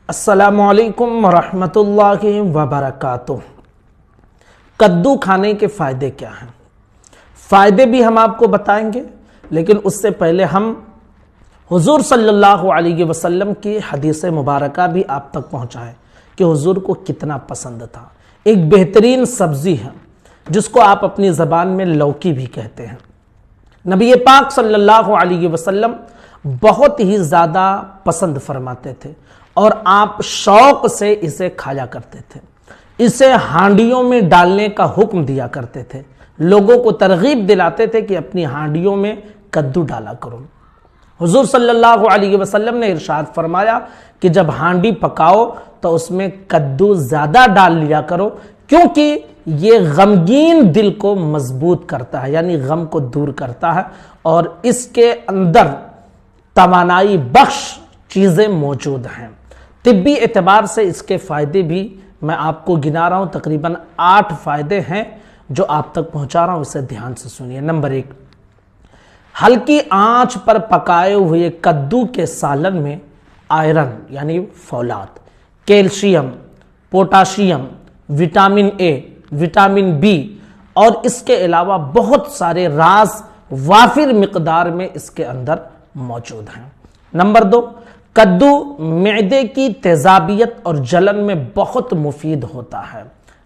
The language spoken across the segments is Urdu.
السلام علیکم ورحمۃ اللہ وبرکاتہ۔ کدو کھانے کے فائدے کیا ہیں؟ فائدے بھی ہم آپ کو بتائیں گے، لیکن اس سے پہلے ہم حضور صلی اللہ علیہ وسلم کی حدیث مبارکہ بھی آپ تک پہنچائیں کہ حضور کو کتنا پسند تھا۔ ایک بہترین سبزی ہے جس کو آپ اپنی زبان میں لوکی بھی کہتے ہیں۔ نبی پاک صلی اللہ علیہ وسلم بہت ہی زیادہ پسند فرماتے تھے اور آپ شوق سے اسے کھایا کرتے تھے۔ اسے ہانڈیوں میں ڈالنے کا حکم دیا کرتے تھے، لوگوں کو ترغیب دلاتے تھے کہ اپنی ہانڈیوں میں کدو ڈالا کرو۔ حضور صلی اللہ علیہ وسلم نے ارشاد فرمایا کہ جب ہانڈی پکاؤ تو اس میں کدو زیادہ ڈال لیا کرو، کیونکہ یہ غمگین دل کو مضبوط کرتا ہے، یعنی غم کو دور کرتا ہے، اور اس کے اندر توانائی بخش چیزیں موجود ہیں۔ طبی اعتبار سے اس کے فائدے بھی میں آپ کو گنا رہا ہوں، تقریباً 8 فائدے ہیں جو آپ تک پہنچا رہا ہوں، اسے دھیان سے سنیے۔ نمبر 1، ہلکی آنچ پر پکائے ہوئے کدو کے سالن میں آئرن یعنی فولاد، calcium, potassium, vitamin A, vitamin B اور اس کے علاوہ بہت سارے راز وافر مقدار میں اس کے اندر موجود ہیں۔ نمبر 2، کدو معدے کی تیزابیت اور جلن میں بہت مفید ہوتا ہے۔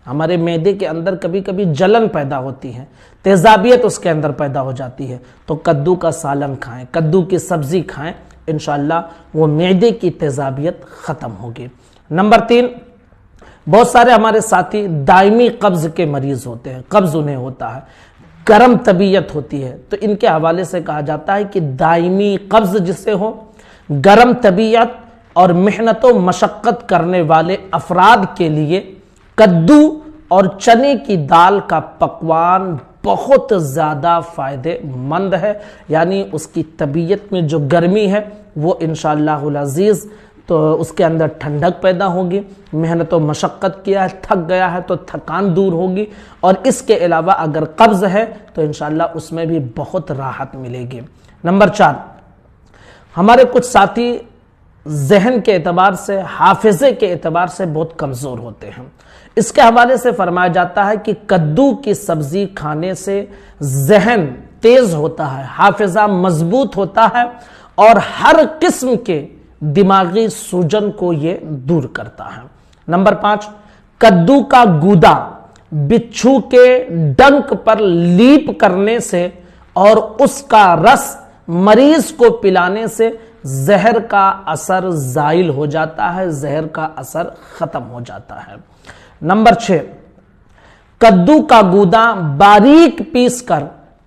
ہمارے معدے کے اندر کبھی کبھی جلن پیدا ہوتی ہے، تیزابیت اس کے اندر پیدا ہو جاتی ہے، تو کدو کا سالن کھائیں، کدو کی سبزی کھائیں، انشاءاللہ وہ معدے کی تیزابیت ختم ہوگی۔ نمبر 3، بہت سارے ہمارے ساتھی دائمی قبض کے مریض ہوتے ہیں، قبض انہیں ہوتا ہے، گرم طبیعت ہوتی ہے، تو ان کے حوالے سے کہا جاتا ہے کہ دائمی قبض جسے ہو، گرم طبیعت اور محنت و مشقت کرنے والے افراد کے لیے کدو اور چنے کی دال کا پکوان بہت زیادہ فائدہ مند ہے، یعنی اس کی طبیعت میں جو گرمی ہے وہ انشاءاللہ العزیز تو اس کے اندر ٹھنڈک پیدا ہوگی، محنت و مشقت کیا ہے، تھک گیا ہے تو تھکان دور ہوگی، اور اس کے علاوہ اگر قبض ہے تو انشاءاللہ اس میں بھی بہت راحت ملے گی۔ نمبر 4، ہمارے کچھ ساتھی ذہن کے اعتبار سے، حافظے کے اعتبار سے بہت کمزور ہوتے ہیں۔ اس کے حوالے سے فرمایا جاتا ہے کہ کدو کی سبزی کھانے سے ذہن تیز ہوتا ہے، حافظہ مضبوط ہوتا ہے، اور ہر قسم کے دماغی سوجن کو یہ دور کرتا ہے۔ نمبر 5، کدو کا گودا بچھو کے ڈنک پر لیپ کرنے سے اور اس کا رس مریض کو پلانے سے زہر کا اثر زائل ہو جاتا ہے، زہر کا اثر ختم ہو جاتا ہے۔ نمبر 6، کدو کا گودا باریک پیس کر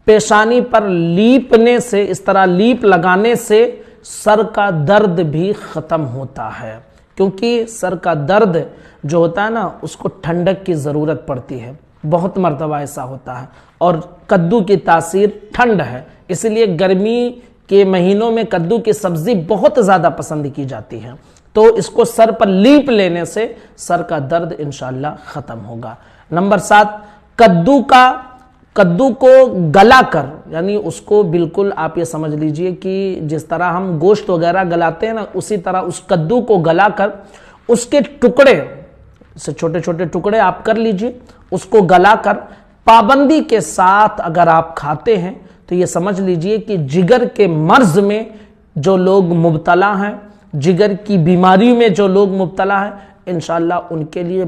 پیشانی پر لیپنے سے، اس طرح لیپ لگانے سے سر کا درد بھی ختم ہوتا ہے، کیونکہ سر کا درد جو ہوتا ہے نا اس کو ٹھنڈک کی ضرورت پڑتی ہے، بہت مرتبہ ایسا ہوتا ہے، اور کدو کی تاثیر ٹھنڈ ہے، اس لیے گرمی کے مہینوں میں کدو کی سبزی بہت زیادہ پسند کی جاتی ہے، تو اس کو سر پر لیپ لینے سے سر کا درد انشاءاللہ ختم ہوگا۔ نمبر 7، کدو کو گلا کر، یعنی اس کو بالکل آپ یہ سمجھ لیجئے کہ جس طرح ہم گوشت وغیرہ گلاتے ہیں نا، اسی طرح اس کدو کو گلا کر اس کے ٹکڑے سے چھوٹے چھوٹے ٹکڑے آپ کر لیجئے، اس کو گلا کر پابندی کے ساتھ اگر آپ کھاتے ہیں تو یہ سمجھ لیجئے کہ جگر کے مرض میں جو لوگ مبتلا ہیں، جگر کی بیماری میں جو لوگ مبتلا ہیں، انشاءاللہ ان کے لیے